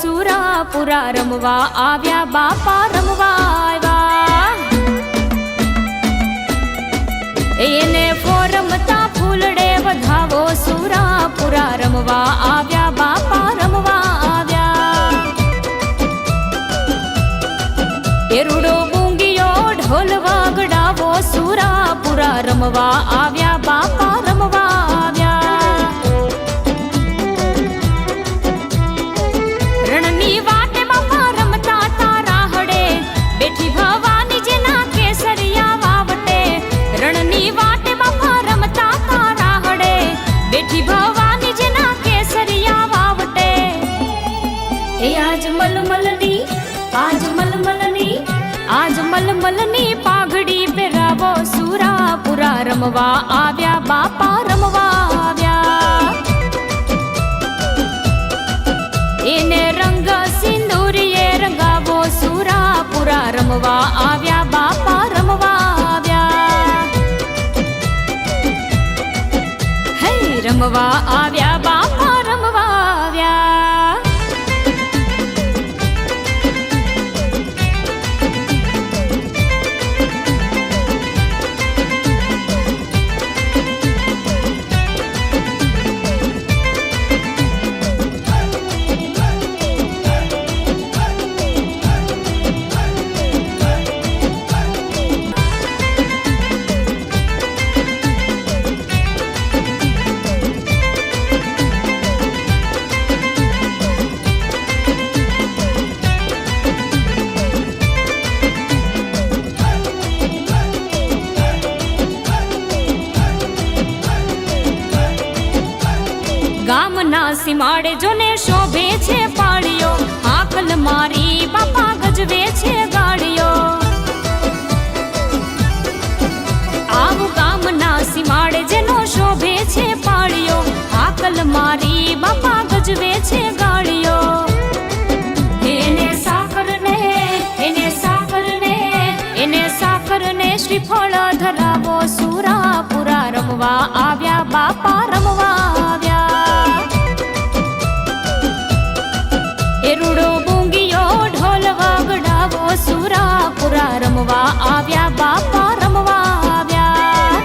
સુરાપુરા રમવા આવ્યા બાપા રમવા આવ્યા. એને ફોરમતા ફૂલડે વધાવો સુરાપુરા રમવા આવ્યા બાપા રમવા આવ્યા. એ રૂડો બુંગીયો ઢોલ વાગડાવો સુરાપુરા રમવા આવ્યા બાપા રમવા આવ્યા. રણની વાટે બાપા રમતા તારા હડે બેઠી ભવાની જેના કેસરિયા વાવટે. રણની વાટે બાપા રમતા તારા હડે બેઠી ભવાની જેના કેસરિયા વાવટે. એ આજ મલમલની પાઘડી પહેરાવો સુરાપુરા રમવા આવ્યા બાપા રમવા આવ્યા. એને રંગ સિંદૂરીએ રંગાવો સુરાપુરા રમવા આવ્યા બાપા રમવા આવ્યા. હે રમવા આવ્યા બાપા રમવા આવ્યા. ગામના સીમાડે જોને શોભે છે પાળીઓ, આકલ મારી બાપા ગજવે છે ગાડીઓ. આવું ગામના સીમાડે જેનો શોભે છે પાળીઓ, આકલ મારી બાપા ગજવે છે ગાડીઓ. એને સાકર ને શ્રીફળ ધરાવો સુરાપુરા રમવા આવ્યા બાપા રમવા આવ્યા. એ રૂડો બુંગીયો ઢોલ વાગડાવો સુરાપુરા રમવા આવ્યા બાપા રમવા આવ્યા.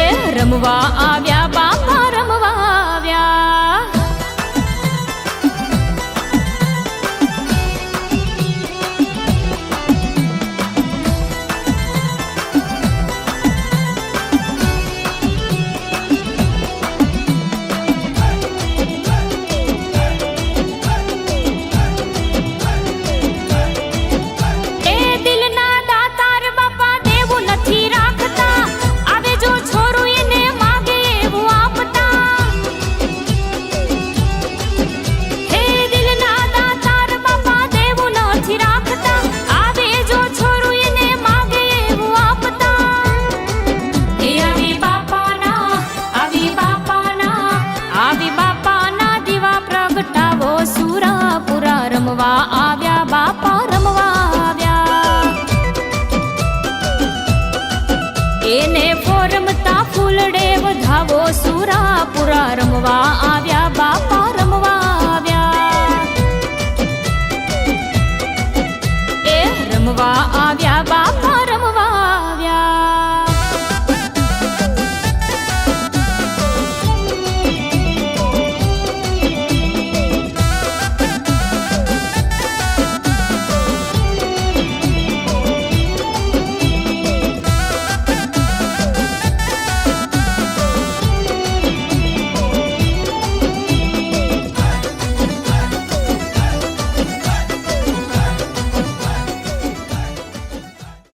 એ રમવા આવ્યા બાપા રમવા આવ્યા. રમવા આવ્યા બાપા રમવા આવ્યા. એને ફોરમતા ફૂલડે વધાવો સુરાપુરા રમવા આવ્યા બાપા